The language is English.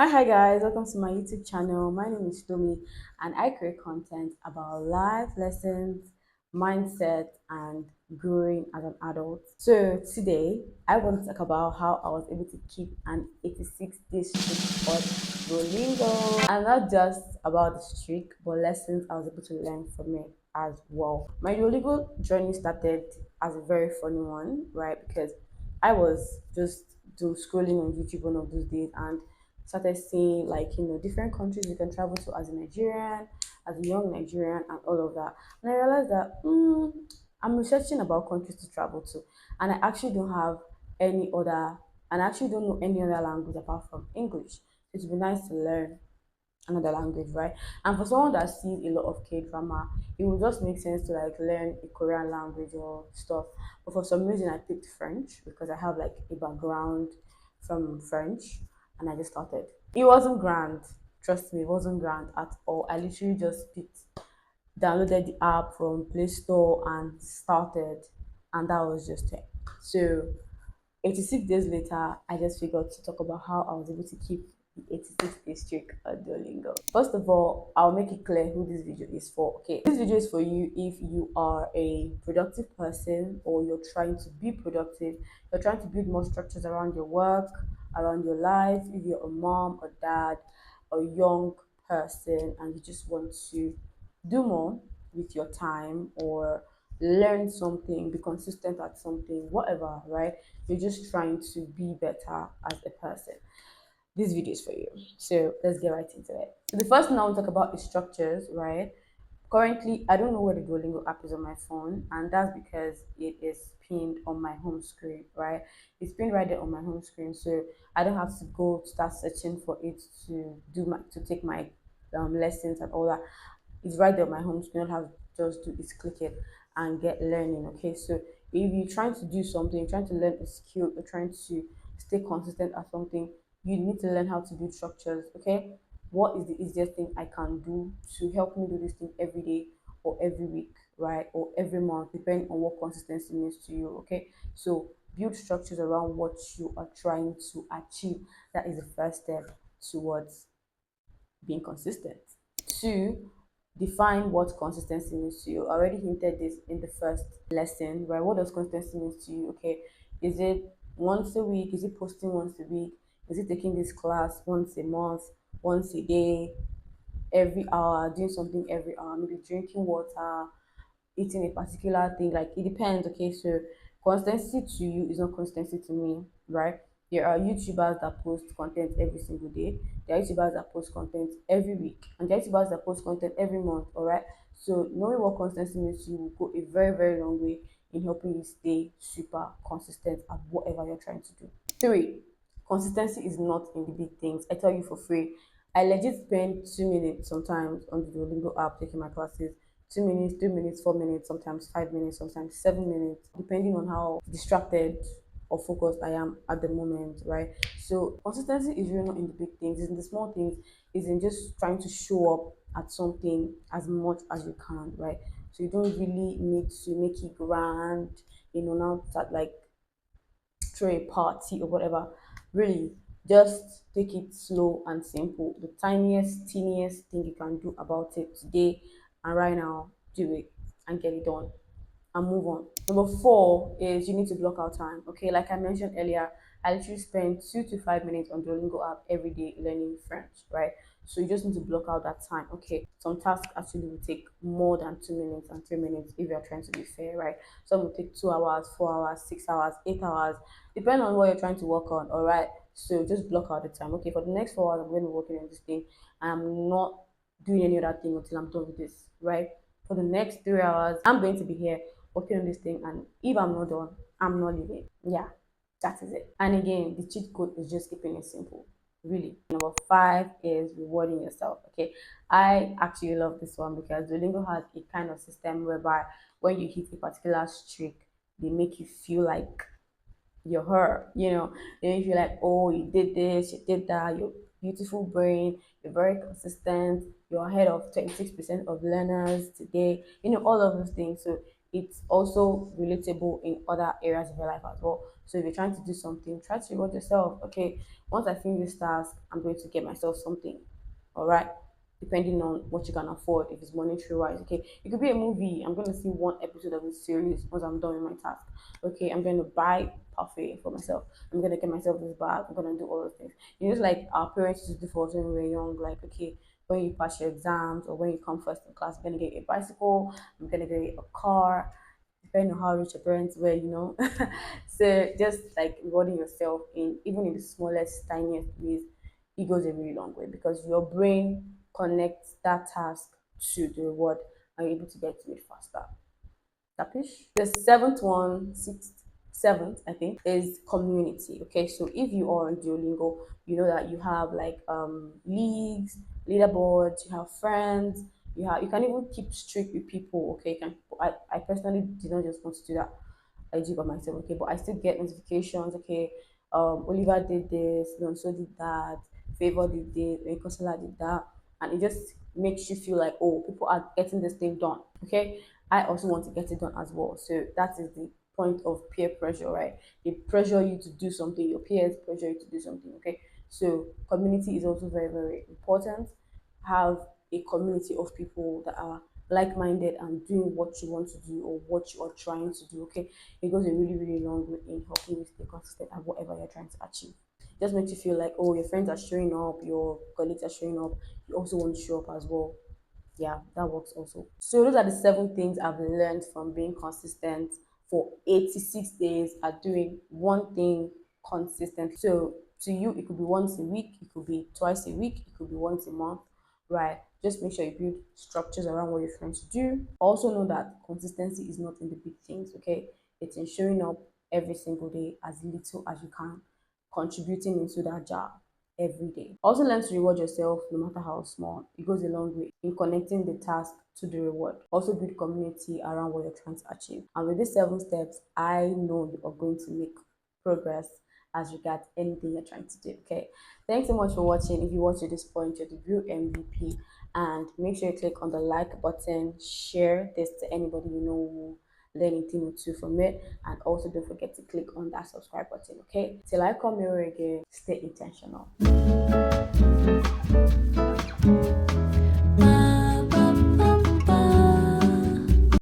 Hi guys, welcome to my YouTube channel. My name is Tomi and I create content about life lessons, mindset, and growing as an adult. So today I want to talk about how I was able to keep an 86-day streak on Duolingo. And not just about the streak, but lessons I was able to learn from it as well. My Duolingo journey started as a very funny one, right? Because I was just do scrolling on YouTube one of those days and started seeing like different countries you can travel to as a Nigerian, as a young Nigerian, and all of that. And I realized that I'm researching about countries to travel to, and I actually don't have any other, and I actually don't know any other language apart from English. It would be nice to learn another language, right? And for someone that sees a lot of K drama, it would just make sense to like learn a Korean language or stuff. But for some reason, I picked French because I have like a background from French, and I just started. It wasn't grand, trust me, it wasn't grand at all. I literally just picked, downloaded the app from Play Store and started, and that was just it. So 86 days later, I just figured to talk about how I was able to keep the 86-day streak on Duolingo. First of all, I'll make it clear who this video is for. Okay, this video is for you if you are a productive person or you're trying to be productive, you're trying to build more structures around your work, around your life, if you're a mom or dad or young person and you just want to do more with your time or learn something, be consistent at something, whatever, right? You're just trying to be better as a person. This video is for you. So let's get right into it. So the first thing I want to talk about is structures, right? Currently, I don't know where the Duolingo app is on my phone, and that's because it is pinned on my home screen, right? It's pinned right there on my home screen, so I don't have to go start searching for it to take my lessons and all that. It's right there on my home screen. All I have to just do is click it and get learning. Okay, so if you're trying to do something, you're trying to learn a skill, you're trying to stay consistent at something, you need to learn how to build structures. Okay, what is the easiest thing I can do to help me do this thing every day or every week, right? Or every month, depending on what consistency means to you. Okay, so build structures around what you are trying to achieve. That is the first step towards being consistent. Two, define what consistency means to you. I already hinted this in the first lesson, right? What does consistency mean to you? Okay, is it once a week? Is it posting once a week? Is it taking this class once a month, once a day, every hour, doing something every hour, maybe drinking water, eating a particular thing? Like it depends. Okay, so consistency to you is not consistency to me, right? There are YouTubers that post content every single day. There are YouTubers that post content every week, and there are YouTubers that post content every month. All right, so knowing what consistency means to you will go a very very long way in helping you stay super consistent at whatever you're trying to do. Three, consistency is not in the big things. I tell you for free. I legit spend 2 minutes sometimes on the Duolingo app taking my classes. 2 minutes, 3 minutes, 4 minutes, sometimes 5 minutes, sometimes 7 minutes, depending on how distracted or focused I am at the moment, right? So consistency is really not in the big things, it's in the small things, it's in just trying to show up at something as much as you can, right? So you don't really need to make it grand, now start like throw a party or whatever. Really, just take it slow and simple. The tiniest, teeniest thing you can do about it today and right now, do it and get it done and move on. Number four is you need to block out time. Okay, like I mentioned earlier, I literally spend 2 to 5 minutes on Duolingo app every day learning French, right? So you just need to block out that time. Okay, some tasks actually will take more than 2 minutes and 3 minutes if you're trying to be fair, right? Some will take 2 hours, 4 hours, 6 hours, 8 hours, depending on what you're trying to work on. All right, so just block out the time. Okay, for the next 4 hours, I'm going to be working on this thing. I'm not doing any other thing until I'm done with this, right? For the next 3 hours, I'm going to be here working on this thing, and if I'm not done, I'm not leaving. Yeah, that is it. And again, the cheat code is just keeping it simple, really. Number five is rewarding yourself. Okay, I actually love this one because Duolingo has a kind of system whereby when you hit a particular streak, they make you feel like you're her, they make you like, oh, you did this, you did that, you're beautiful brain, you're very consistent, you're ahead of 26% of learners today, all of those things. So it's also relatable in other areas of your life as well. So if you're trying to do something, try to reward yourself. Okay, once I finish this task, I'm going to get myself something. All right, depending on what you can afford, if it's monetary wise. Okay, it could be a movie. I'm going to see one episode of a series once I'm done with my task. Okay, I'm going to buy parfait for myself. I'm going to get myself this bag. I'm going to do all those things. You know, like our parents used to do for us when we were young. Like, okay, when you pass your exams or when you come first in class, I'm going to get you a bicycle. I'm going to get you a car, depending on how rich your parents were, you know. So just like rewarding yourself in even in the smallest, tiniest ways, it goes a really long way because your brain connects that task to the reward and you're able to get to it faster. Tapish. The seventh one, sixth, seventh, I think, is community. Okay, so if you are on Duolingo, you know that you have like leagues, leaderboards, you have friends, you can even keep streak with people. Okay, you can. I personally did not just want to do that. I do by myself. Okay, but I still get notifications. Okay, Oliver did this, so did that, Favor did this, Nkosala did that, and it just makes you feel like, oh, people are getting this thing done. Okay, I also want to get it done as well. So that is the point of peer pressure, right? They pressure you to do something, your peers pressure you to do something, okay? So community is also very, very important. Have a community of people that are like-minded and doing what you want to do or what you are trying to do, okay? It goes a really, really long way in helping you stay consistent at whatever you're trying to achieve. It just makes you feel like, oh, your friends are showing up, your colleagues are showing up, you also want to show up as well. Yeah, that works also. So those are the 7 things I've learned from being consistent for 86 days at doing one thing consistently. So to you, it could be once a week, it could be twice a week, it could be once a month, right? Just make sure you build structures around what you're trying to do. Also know that consistency is not in the big things, okay? It's in showing up every single day as little as you can, contributing into that jar every day. Also learn to reward yourself no matter how small. It goes a long way in connecting the task to the reward. Also build community around what you're trying to achieve. And with these 7 steps, I know you are going to make progress as regards anything you're trying to do. Okay. Thanks so much for watching. If you watch to this point, you're the real MVP. And make sure you click on the like button, share this to anybody you know who learn a thing or two from it, and also don't forget to click on that subscribe button. Okay, till I come here again, stay intentional.